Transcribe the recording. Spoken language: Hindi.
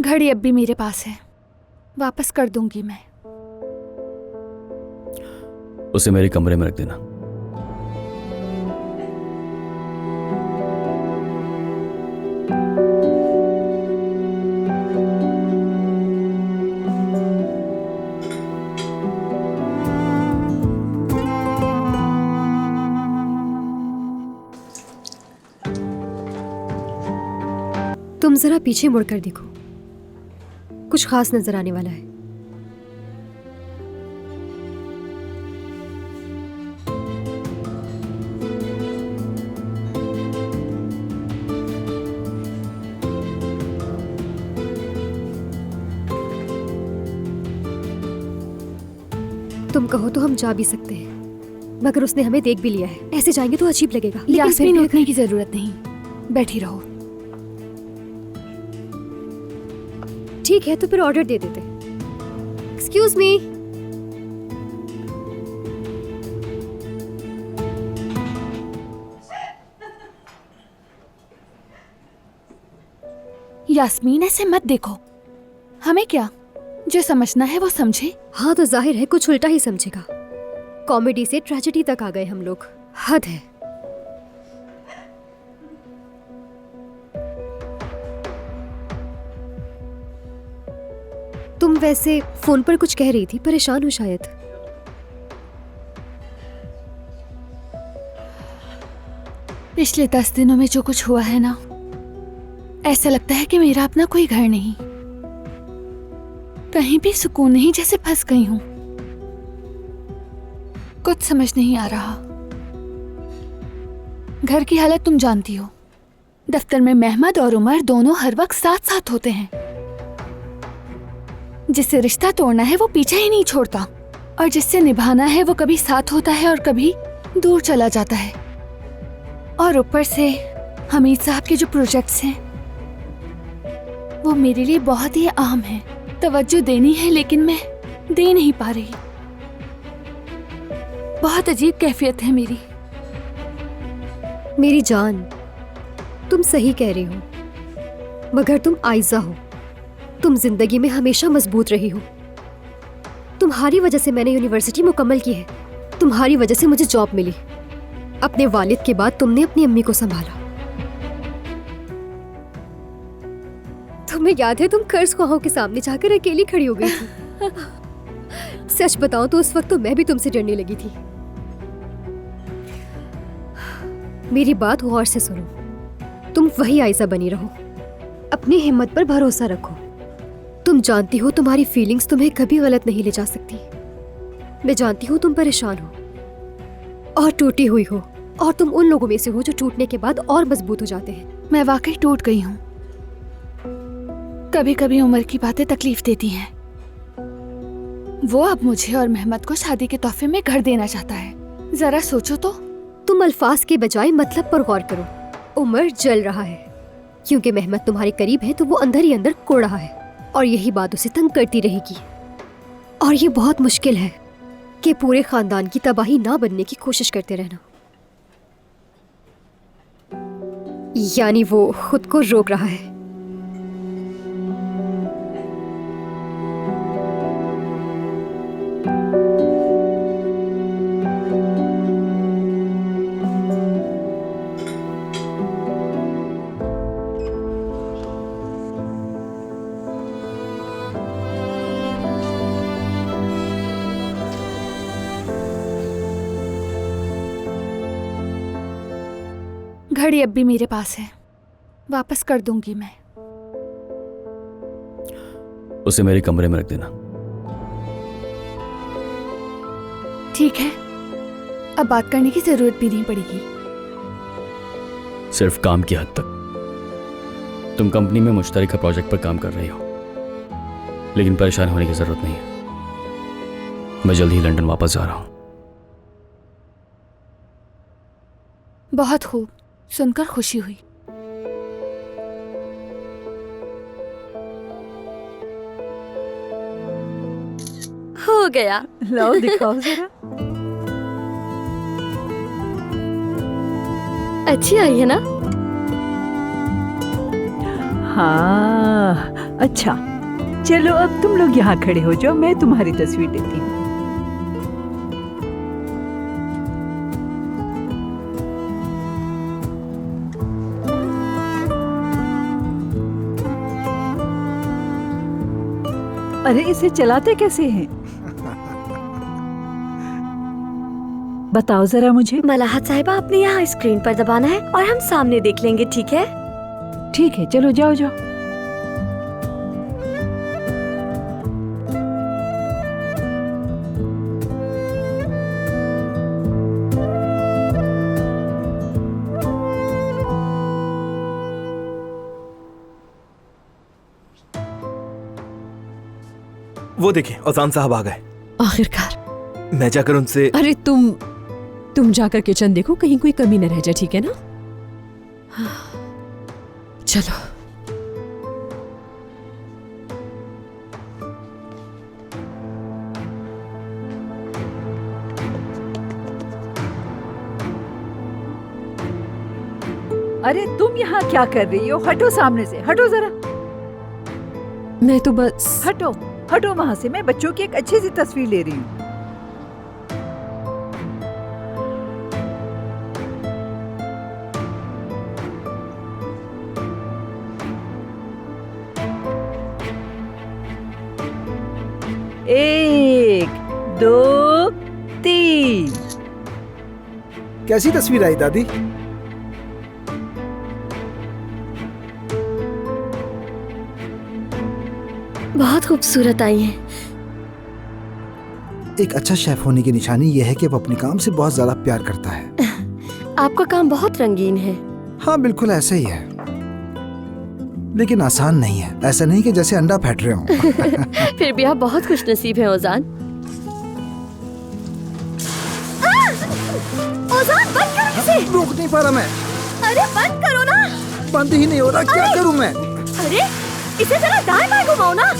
घड़ी अब भी मेरे पास है, वापस कर दूंगी मैं। उसे मेरे कमरे में रख देना। तुम जरा पीछे मुड़कर देखो, कुछ खास नजर आने वाला है। तुम कहो तो हम जा भी सकते हैं, मगर उसने हमें देख भी लिया है। ऐसे जाएंगे तो अजीब लगेगा। लेकिन यास्मीन, उठने की जरूरत नहीं, बैठी रहो। ठीक है, तो फिर ऑर्डर दे देते। Excuse me. यास्मीन, ऐसे मत देखो। हमें क्या, जो समझना है वो समझे। हाँ तो जाहिर है कुछ उल्टा ही समझेगा। कॉमेडी से ट्रेजेडी तक आ गए हम लोग, हद है। तुम वैसे फोन पर कुछ कह रही थी, परेशान हो शायद। पिछले 10 दिनों में जो कुछ हुआ है ना, ऐसा लगता है कि मेरा अपना कोई घर नहीं, कहीं भी सुकून नहीं, जैसे फंस गई हूं। कुछ समझ नहीं आ रहा। घर की हालत तुम जानती हो। दफ्तर में मेहमद और उमर दोनों हर वक्त साथ साथ होते हैं। जिससे रिश्ता तोड़ना है वो पीछे ही नहीं छोड़ता, और जिससे निभाना है वो कभी साथ होता है और कभी दूर चला जाता है। और ऊपर से हमीद साहब के जो प्रोजेक्ट्स हैं वो मेरे लिए बहुत ही अहम हैं। तवज्जो देनी है लेकिन मैं दे नहीं पा रही। बहुत अजीब कैफियत है मेरी। मेरी जान, तुम सही कह रही हो, मगर तुम आयजा हो। तुम जिंदगी में हमेशा मजबूत रही हो। तुम्हारी वजह से मैंने यूनिवर्सिटी मुकम्मल की है, तुम्हारी वजह से मुझे जॉब मिली। अपने वालिद के बाद तुमने अपनी अम्मी को संभाला। तुम्हें याद है तुम कर्ज ख्वाहों के सामने जाकर अकेली खड़ी हो गई थी। सच बताऊं तो उस वक्त तो मैं भी तुमसे डरने लगी थी। मेरी बात गौर से सुनो, तुम वही आयजा बनी रहो, अपनी हिम्मत पर भरोसा रखो। तुम जानती हो तुम्हारी फीलिंग्स तुम्हें कभी गलत नहीं ले जा सकती। मैं जानती हूँ तुम परेशान हो और टूटी हुई हो, और तुम उन लोगों में से हो जो टूटने के बाद और मजबूत हो जाते हैं। मैं वाकई टूट गई हूँ। कभी कभी उमर की बातें तकलीफ देती हैं। वो अब मुझे और मेहमद को शादी के तोहफे में घर देना चाहता है। जरा सोचो तो। तुम अल्फाज के बजाय मतलब पर गौर करो। उमर जल रहा है क्योंकि मेहमद तुम्हारे करीब है, तो वो अंदर ही अंदर कोड़ रहा है, और यही बात उसे तंग करती रहेगी। और ये बहुत मुश्किल है कि पूरे खानदान की तबाही ना बनने की कोशिश करते रहना। यानी वो खुद को रोक रहा है। घड़ी अब भी मेरे पास है, वापस कर दूंगी मैं। उसे मेरे कमरे में रख देना। ठीक है, अब बात करने की जरूरत भी नहीं पड़ेगी। सिर्फ काम की हद तक। तुम कंपनी में मुश्तरका प्रोजेक्ट पर काम कर रही हो, लेकिन परेशान होने की जरूरत नहीं है। मैं जल्द ही लंदन वापस जा रहा हूं। बहुत खूब, सुनकर खुशी हुई। हो गया। लाओ दिखाओ जरा। अच्छी आई है ना? हाँ अच्छा, चलो अब तुम लोग यहाँ खड़े हो जाओ, मैं तुम्हारी तस्वीर लेती हूँ। अरे इसे चलाते कैसे हैं? बताओ जरा मुझे। मलाहत साहिबा, आपने यहाँ स्क्रीन पर दबाना है और हम सामने देख लेंगे, ठीक है? ठीक है, चलो जाओ जाओ। वो देखिए औजान साहब आ गए। आखिरकार। मैं जाकर उनसे। अरे तुम जाकर किचन देखो, कहीं कोई कमी न रह जाए, ठीक है ना? चलो। अरे तुम यहाँ क्या कर रही हो? हटो सामने से, हटो जरा। मैं तो बस। हटो हटो वहाँ से, मैं बच्चों की एक अच्छी सी तस्वीर ले रही हूँ। एक, दो, तीन। कैसी तस्वीर आई दादी? बहुत खूबसूरत आई है। एक अच्छा शेफ होने की निशानी यह है कि वो अपने काम से बहुत ज्यादा प्यार करता है। आपका काम बहुत रंगीन है। हाँ बिल्कुल ऐसा ही है, लेकिन आसान नहीं है। ऐसा नहीं कि जैसे अंडा फेंट रहे हो। फिर भी आप बहुत खुशनसीब हैं ओजान। ओजान बंद करो इसे। रोक नहीं पा रहा मैं। अरे बंद करो ना। बंद ही नहीं हो रहा, क्या करूं मैं? अरे इसे जरा दाएं बाएं घुमाओ ना।